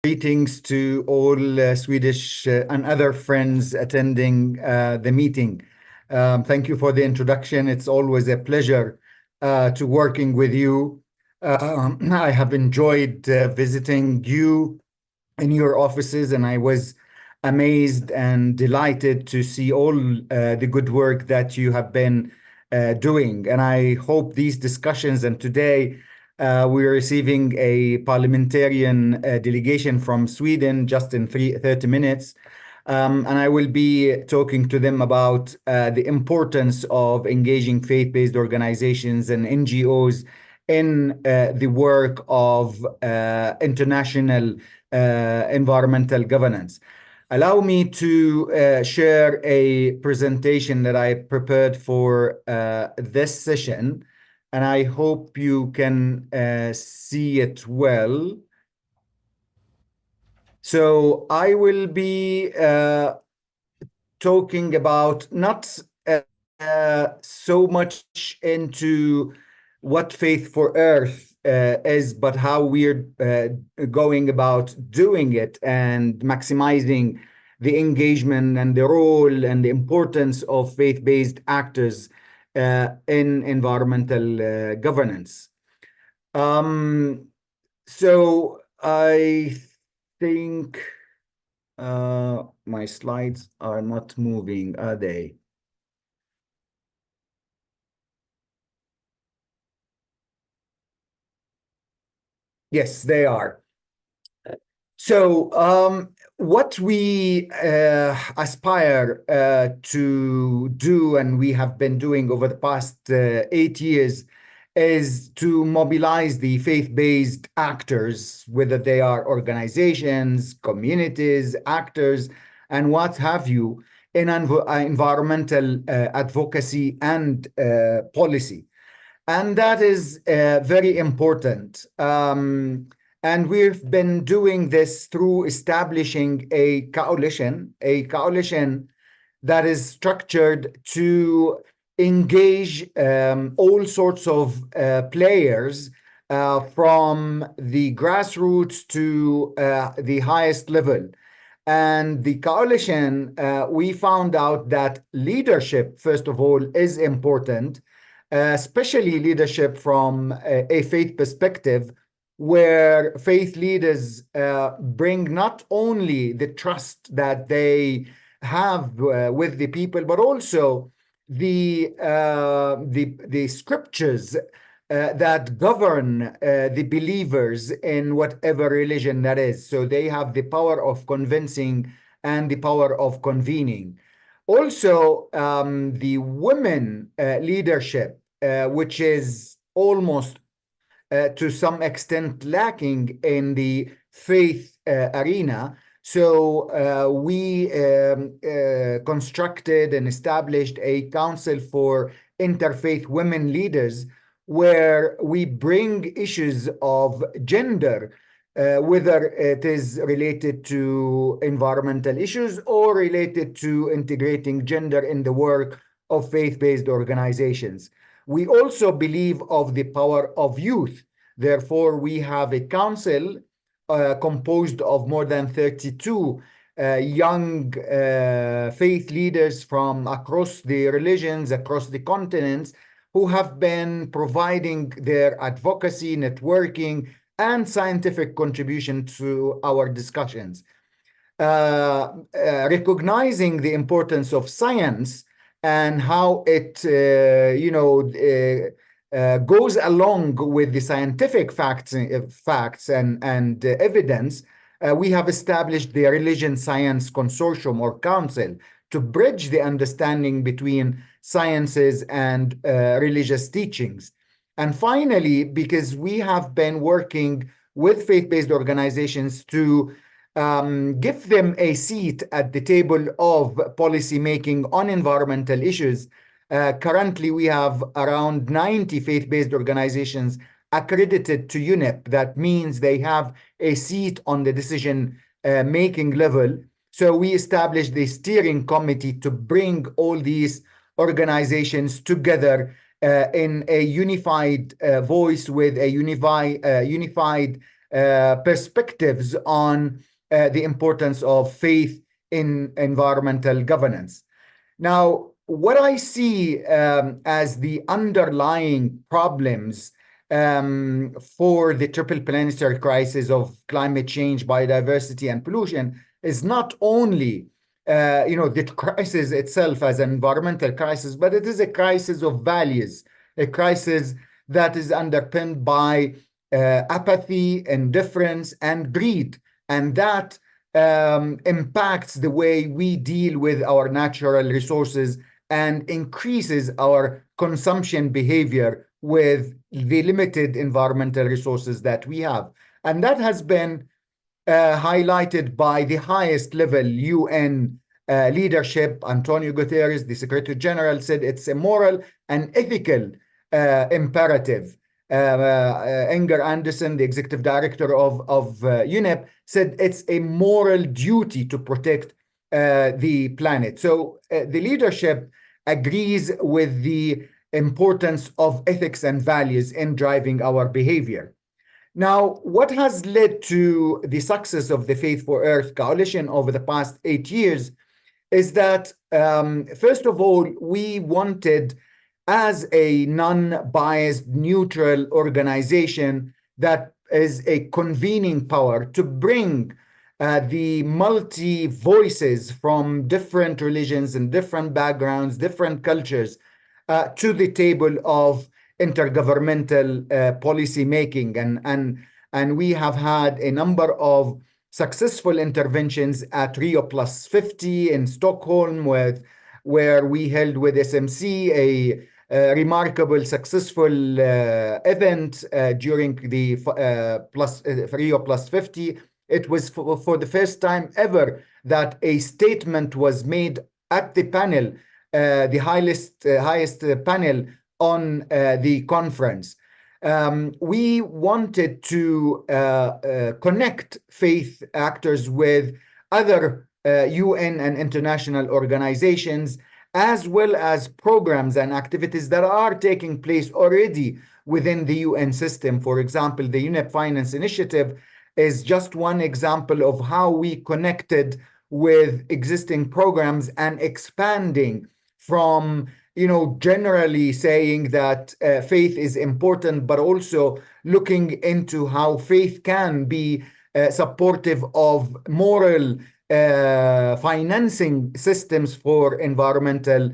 Greetings to all Swedish and other friends attending the meeting. Thank you for the introduction. It's always a pleasure to working with you. I have enjoyed visiting you in your offices, and I was amazed and delighted to see all the good work that you have been doing. And I hope these discussions, and today we're receiving a parliamentarian delegation from Sweden just in 30 minutes. And I will be talking to them about the importance of engaging faith-based organizations and NGOs in the work of international environmental governance. Allow me to share a presentation that I prepared for this session, and I hope you can see it well. So I will be talking about not so much into what Faith for Earth is, but how we're going about doing it and maximizing the engagement and the role and the importance of faith-based actors in environmental governance. So I think my slides are not moving, are they? Yes, they are. So what we aspire to do, and we have been doing over the past 8 years, is to mobilize the faith-based actors, whether they are organizations, communities, actors, and what have you, in environmental advocacy and policy. And that is very important. And we've been doing this through establishing a coalition that is structured to engage all sorts of players from the grassroots to the highest level. And the coalition, we found out that leadership, first of all, is important, especially leadership from a faith perspective, where faith leaders bring not only the trust that they have with the people, but also the scriptures that govern the believers in whatever religion that is. So they have the power of convincing and the power of convening. Also, the women leadership, which is almost to some extent lacking in the faith arena. So we constructed and established a council for interfaith women leaders, where we bring issues of gender, whether it is related to environmental issues or related to integrating gender in the work of faith-based organizations. We also believe of the power of youth. Therefore, we have a council composed of more than 32 young faith leaders from across the religions, across the continents, who have been providing their advocacy, networking, and scientific contribution to our discussions. Recognizing the importance of science and how it, goes along with the scientific facts and evidence, we have established the Religion Science Consortium or Council to bridge the understanding between sciences and religious teachings. And finally, because we have been working with faith-based organizations to give them a seat at the table of policy making on environmental issues, currently we have around 90 faith-based organizations accredited to UNEP. That means they have a seat on the decision making level. So we established the steering committee to bring all these organizations together in a unified voice with a unified perspectives on the importance of faith in environmental governance. Now, what I see as the underlying problems for the triple planetary crisis of climate change, biodiversity, and pollution is not only the crisis itself as an environmental crisis, but it is a crisis of values, a crisis that is underpinned by apathy, indifference, and greed. And that impacts the way we deal with our natural resources and increases our consumption behavior with the limited environmental resources that we have. And that has been highlighted by the highest level UN leadership. Antonio Guterres, the Secretary General, said it's a moral and ethical imperative. Inger Anderson, the executive director of UNEP, said it's a moral duty to protect the planet. So the leadership agrees with the importance of ethics and values in driving our behavior. Now, what has led to the success of the Faith for Earth Coalition over the past 8 years is that, first of all, we wanted, as a non-biased, neutral organization that is a convening power, to bring the multi-voices from different religions and different backgrounds, different cultures, to the table of intergovernmental policy making. And we have had a number of successful interventions at Rio Plus 50 in Stockholm, where we held with SMC a remarkable, successful event during the Rio Plus 50. It was for the first time ever that a statement was made at the panel, the highest panel on the conference. We wanted to connect faith actors with other UN and international organizations, as well as programs and activities that are taking place already within the UN system. For example, the UNEP Finance Initiative is just one example of how we connected with existing programs and expanding from generally saying that faith is important, but also looking into how faith can be supportive of moral financing systems for environmental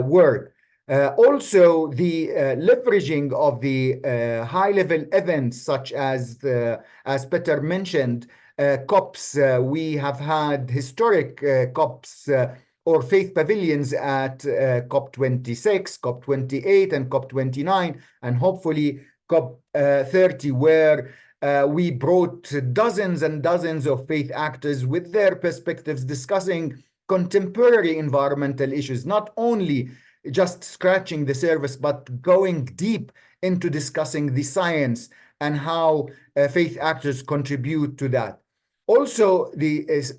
work. Also, the leveraging of the high-level events, such as Peter mentioned, COPs. We have had historic COPs or faith pavilions at COP26, COP28, and COP29, and hopefully COP30, where we brought dozens and dozens of faith actors with their perspectives discussing contemporary environmental issues, not only just scratching the surface, but going deep into discussing the science and how faith actors contribute to that. Also,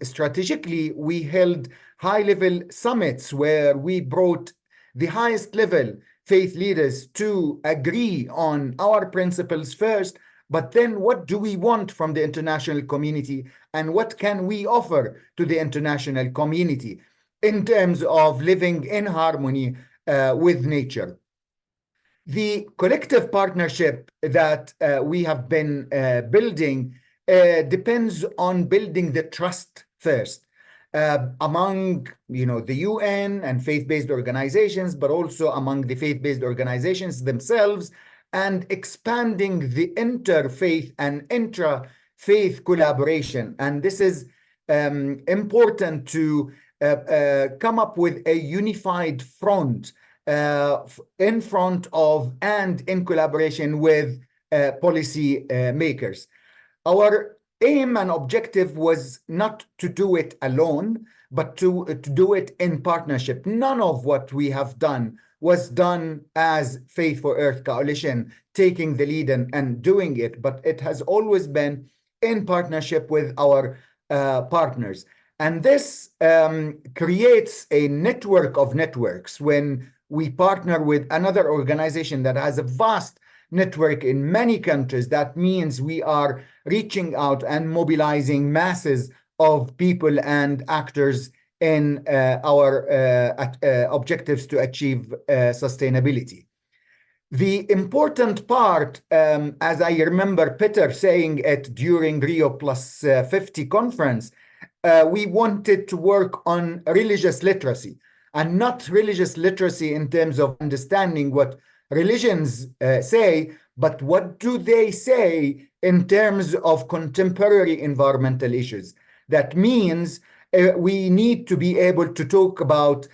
strategically, we held high-level summits where we brought the highest level faith leaders to agree on our principles first, but then what do we want from the international community and what can we offer to the international community in terms of living in harmony with nature. The collective partnership that we have been building depends on building the trust first among the UN and faith-based organizations, but also among the faith-based organizations themselves, and expanding the interfaith and intra-faith collaboration. And this is important to come up with a unified front in front of and in collaboration with policy makers. Our aim and objective was not to do it alone, but to do it in partnership. None of what we have done was done as Faith for Earth Coalition, taking the lead and doing it, but it has always been in partnership with our partners. And this creates a network of networks when we partner with another organization that has a vast network in many countries. That means we are reaching out and mobilizing masses of people and actors in our objectives to achieve sustainability. The important part, as I remember Peter saying it during Rio Plus 50 conference, we wanted to work on religious literacy, and not religious literacy in terms of understanding what religions say, but what do they say in terms of contemporary environmental issues. That means we need to be able to talk about,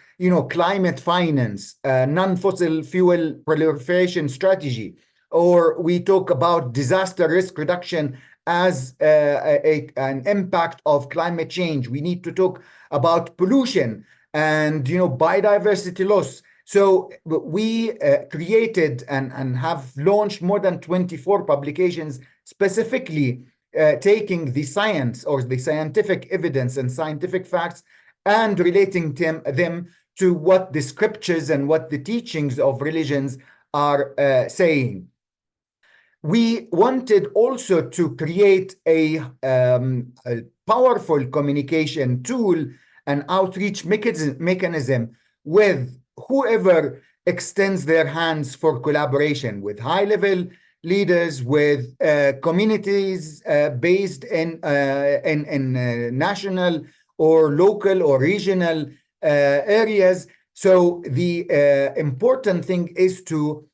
climate finance, non-fossil fuel proliferation strategy, or we talk about disaster risk reduction as an impact of climate change. We need to talk about pollution and biodiversity loss. So we created and have launched more than 24 publications specifically taking the science or the scientific evidence and scientific facts and relating them to what the scriptures and what the teachings of religions are saying. We wanted also to create a powerful communication tool and outreach mechanism with whoever extends their hands for collaboration, with high-level leaders, with communities based in national or local or regional areas. So the important thing is to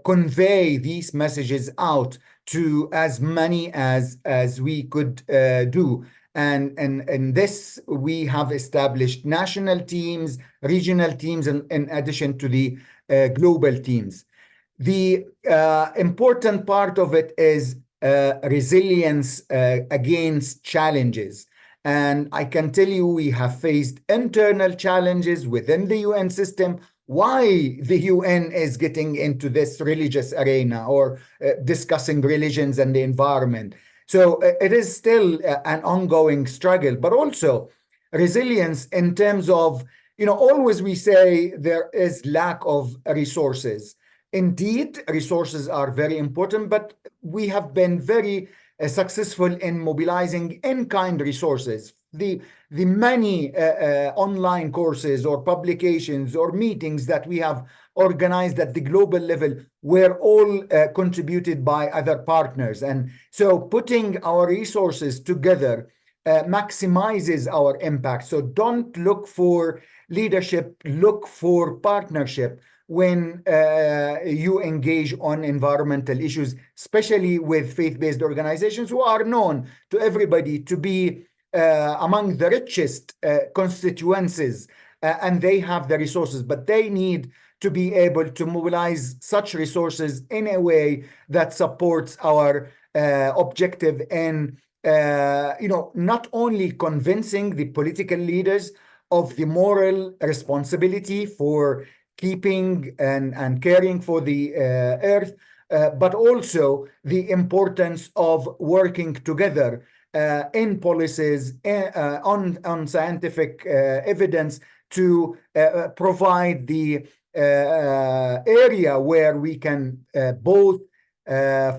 convey these messages out to as many as we could do. And this, we have established national teams, regional teams, in addition to the global teams. The important part of it is resilience against challenges. And I can tell you we have faced internal challenges within the UN system. Why the UN is getting into this religious arena or discussing religions and the environment. So it is still an ongoing struggle, but also resilience in terms of, always we say there is lack of resources. Indeed, resources are very important, but we have been very successful in mobilizing in-kind resources. The many online courses or publications or meetings that we have organized at the global level were all contributed by other partners. And so putting our resources together maximizes our impact. So don't look for leadership, look for partnership when you engage on environmental issues, especially with faith-based organizations who are known to everybody to be among the richest constituencies, and they have the resources, but they need to be able to mobilize such resources in a way that supports our objective in not only convincing the political leaders of the moral responsibility for keeping and caring for the earth, but also the importance of working together in policies, on scientific evidence to provide the area where we can both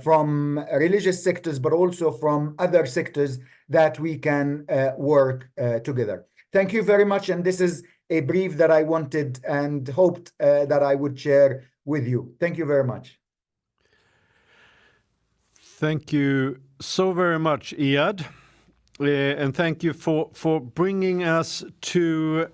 from religious sectors, but also from other sectors that we can work together. Thank you very much. And this is a brief that I wanted and hoped that I would share with you. Thank you very much. Thank you so very much, Iyad. And thank you for bringing us to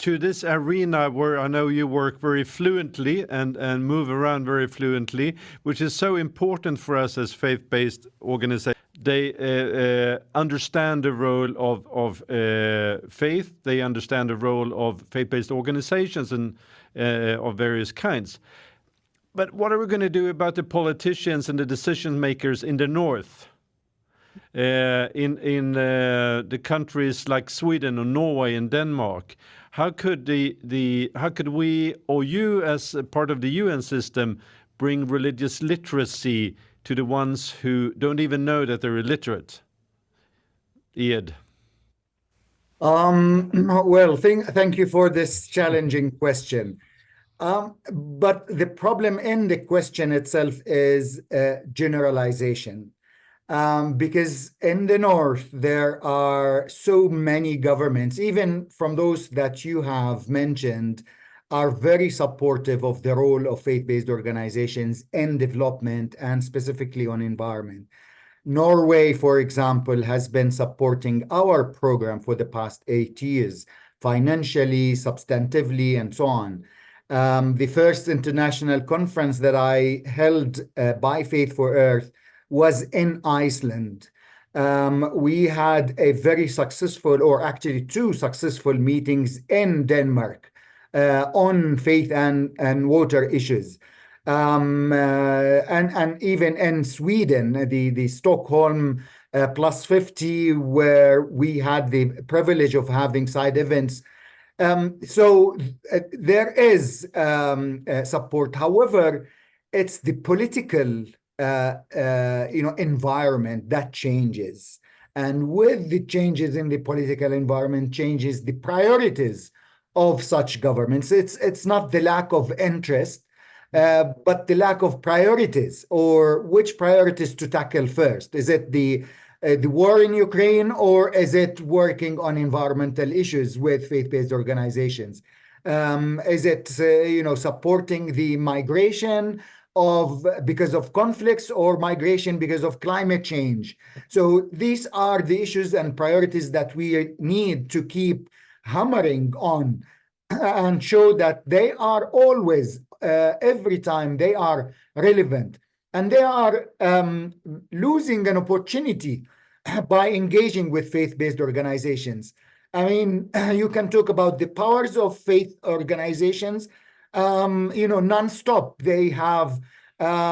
this arena where I know you work very fluently and move around very fluently, which is so important for us as faith-based organizations. They understand the role of faith. They understand the role of faith-based organizations and of various kinds. But what are we going to do about the politicians and the decision makers in the north? In the countries like Sweden or Norway and Denmark, how could how could we or you as a part of the UN system bring religious literacy to the ones who don't even know that they're illiterate? Iyad. Well, thank you for this challenging question. But the problem in the question itself is generalization. Because in the North, there are so many governments, even from those that you have mentioned, are very supportive of the role of faith-based organizations in development and specifically on environment. Norway, for example, has been supporting our program for the past 8 years, financially, substantively, and so on. The first international conference that I held by Faith for Earth was in Iceland. We had a very successful, or actually two successful meetings in Denmark on faith and water issues. And even in Sweden, the Stockholm plus 50, where we had the privilege of having side events. So there is support. However, it's the political environment that changes. And with the changes in the political environment changes the priorities of such governments. It's not the lack of interest, but the lack of priorities, or which priorities to tackle first. Is it the war in Ukraine, or is it working on environmental issues with faith-based organizations? Is it supporting the migration because of conflicts, or migration because of climate change? So these are the issues and priorities that we need to keep hammering on and show that they are always, every time they are relevant, and they are losing an opportunity by engaging with faith-based organizations. I mean, you can talk about the powers of faith organizations, nonstop.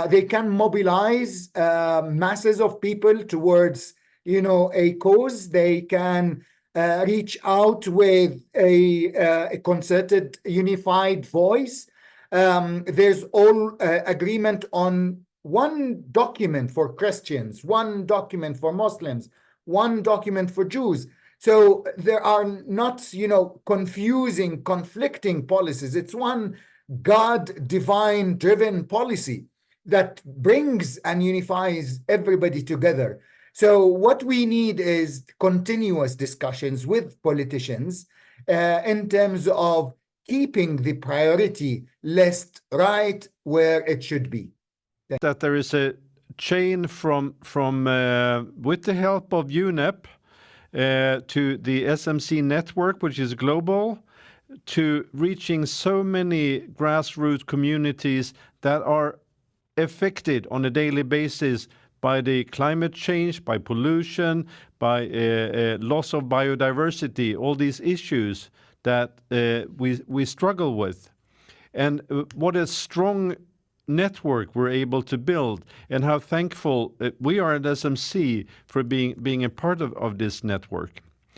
They can mobilize masses of people towards, a cause. They can reach out with a concerted, unified voice. There's all agreement on one document for Christians, one document for Muslims, one document for Jews. So there are not, confusing, conflicting policies. It's one God, divine driven policy that brings and unifies everybody together. So what we need is continuous discussions with politicians in terms of keeping the priority list right where it should be. That there is a chain from with the help of UNEP to the SMC network, which is global, to reaching so many grassroots communities that are affected on a daily basis by the climate change, by pollution, by loss of biodiversity, all these issues that we struggle with. And what a strong network we're able to build, and how thankful we are at SMC for being a part of this network.